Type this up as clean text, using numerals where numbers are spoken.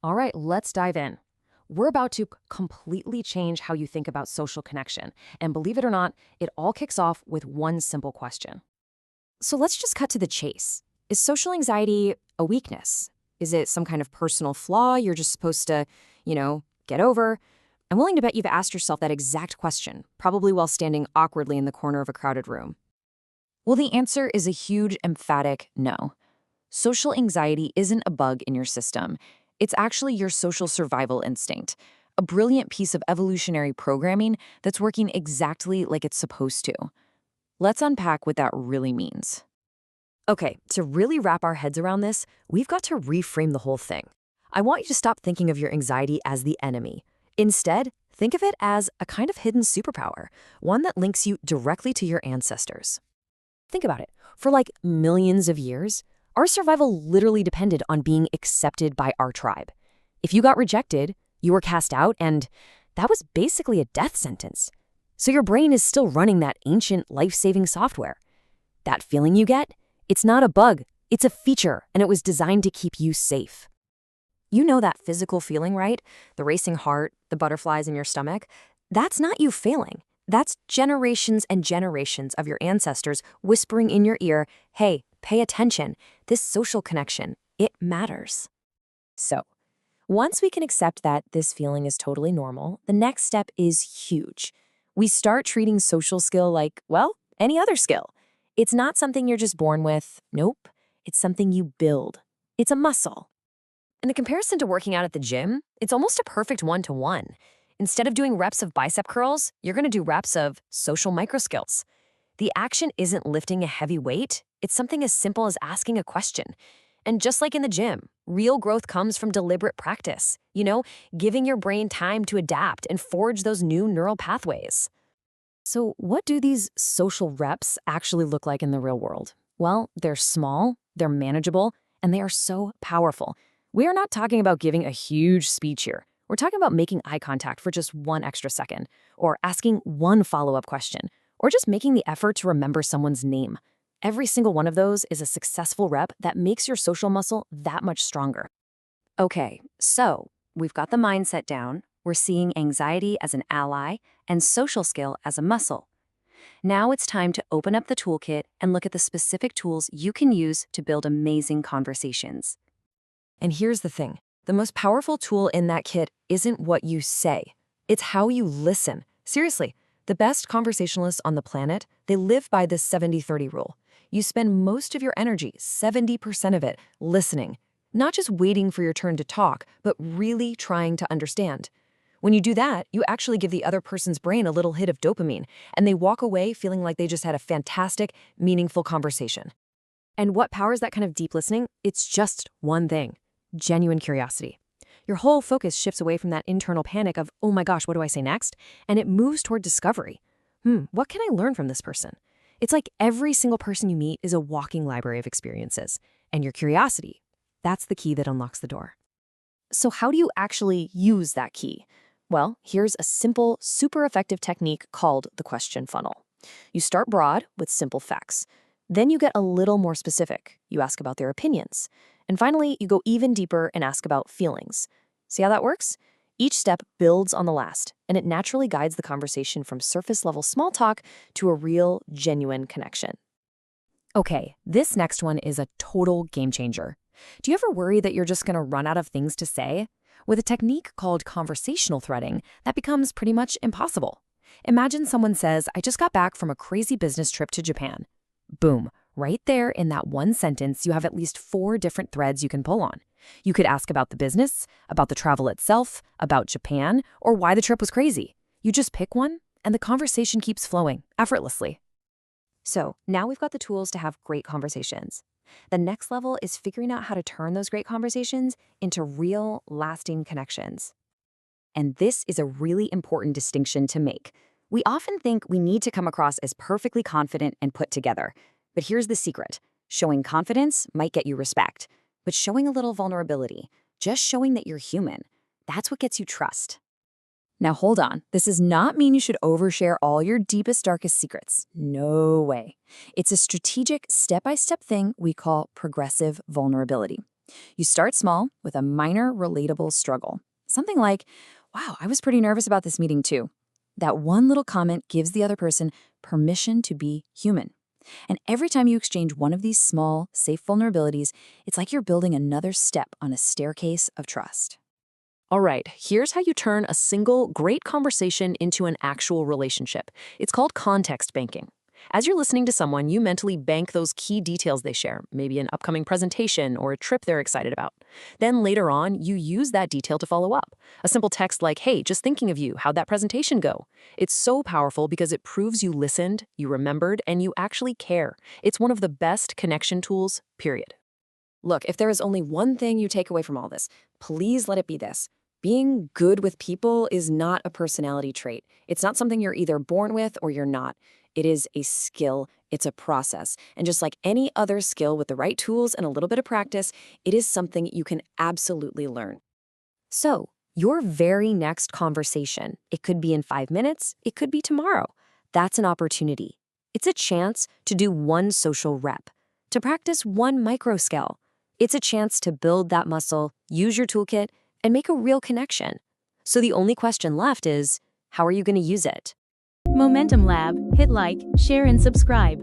All right, let's dive in. We're about to completely change how you think about social connection. And believe it or not, it all kicks off with one simple question. So let's just cut to the chase. Is social anxiety a weakness? Is it some kind of personal flaw you're just supposed to, get over? I'm willing to bet you've asked yourself that exact question, probably while standing awkwardly in the corner of a crowded room. Well, the answer is a huge, emphatic no. Social anxiety isn't a bug in your system. It's actually your social survival instinct, a brilliant piece of evolutionary programming that's working exactly like it's supposed to. Let's unpack what that really means. Okay, to really wrap our heads around this, we've got to reframe the whole thing. I want you to stop thinking of your anxiety as the enemy. Instead, think of it as a kind of hidden superpower, one that links you directly to your ancestors. Think about it. For like millions of years, our survival literally depended on being accepted by our tribe. If you got rejected, you were cast out, and that was basically a death sentence. So your brain is still running that ancient life-saving software. That feeling you get, it's not a bug, it's a feature, and it was designed to keep you safe. You know that physical feeling, right? The racing heart, the butterflies in your stomach? That's not you failing. That's generations and generations of your ancestors whispering in your ear, hey, pay attention. This social connection, it matters. So, once we can accept that this feeling is totally normal, the next step is huge. We start treating social skill like, well, any other skill. It's not something you're just born with. Nope. It's something you build. It's a muscle. In the comparison to working out at the gym, it's almost a perfect one-to-one. Instead of doing reps of bicep curls, you're going to do reps of social micro skills. The action isn't lifting a heavy weight, it's something as simple as asking a question. And just like in the gym, real growth comes from deliberate practice, giving your brain time to adapt and forge those new neural pathways. So, what do these social reps actually look like in the real world? Well, they're small, they're manageable, and they are so powerful. We are not talking about giving a huge speech here. We're talking about making eye contact for just one extra second, or asking one follow-up question, or just making the effort to remember someone's name. Every single one of those is a successful rep that makes your social muscle that much stronger. Okay, so we've got the mindset down. We're seeing anxiety as an ally and social skill as a muscle. Now it's time to open up the toolkit and look at the specific tools you can use to build amazing conversations. And here's the thing. The most powerful tool in that kit isn't what you say. It's how you listen. Seriously, the best conversationalists on the planet, they live by this 70-30 rule. You spend most of your energy, 70% of it, listening. Not just waiting for your turn to talk, but really trying to understand. When you do that, you actually give the other person's brain a little hit of dopamine, and they walk away feeling like they just had a fantastic, meaningful conversation. And what powers that kind of deep listening? It's just one thing: genuine curiosity. Your whole focus shifts away from that internal panic of, oh my gosh, what do I say next? And it moves toward discovery. What can I learn from this person? It's like every single person you meet is a walking library of experiences. And your curiosity, that's the key that unlocks the door. So how do you actually use that key? Well, here's a simple, super effective technique called the question funnel. You start broad with simple facts. Then you get a little more specific. You ask about their opinions. And finally, you go even deeper and ask about feelings. See how that works? Each step builds on the last, and it naturally guides the conversation from surface-level small talk to a real, genuine connection. Okay, this next one is a total game changer. Do you ever worry that you're just going to run out of things to say? With a technique called conversational threading, that becomes pretty much impossible. Imagine someone says, I just got back from a crazy business trip to Japan. Boom. Right there in that one sentence, you have at least 4 different threads you can pull on. You could ask about the business, about the travel itself, about Japan, or why the trip was crazy. You just pick one, and the conversation keeps flowing effortlessly. So now we've got the tools to have great conversations. The next level is figuring out how to turn those great conversations into real, lasting connections. And this is a really important distinction to make. We often think we need to come across as perfectly confident and put together. But here's the secret. Showing confidence might get you respect, but showing a little vulnerability, just showing that you're human, that's what gets you trust. Now hold on, this does not mean you should overshare all your deepest, darkest secrets. No way. It's a strategic, step-by-step thing we call progressive vulnerability. You start small with a minor relatable struggle. Something like, wow, I was pretty nervous about this meeting too. That one little comment gives the other person permission to be human. And every time you exchange one of these small, safe vulnerabilities, it's like you're building another step on a staircase of trust. All right, here's how you turn a single great conversation into an actual relationship. It's called context banking. As you're listening to someone, you mentally bank those key details they share, maybe an upcoming presentation or a trip they're excited about. Then later on, you use that detail to follow up. A simple text like, hey, just thinking of you, how'd that presentation go? It's so powerful because it proves you listened, you remembered, and you actually care. It's one of the best connection tools, period. Look, if there is only one thing you take away from all this, please let it be this. Being good with people is not a personality trait. It's not something you're either born with or you're not. It is a skill, it's a process. And just like any other skill with the right tools and a little bit of practice, it is something you can absolutely learn. So, your very next conversation, it could be in 5 minutes, it could be tomorrow. That's an opportunity. It's a chance to do one social rep, to practice one micro skill. It's a chance to build that muscle, use your toolkit, and make a real connection. So the only question left is, how are you going to use it? Momentum Lab, hit like, share and subscribe.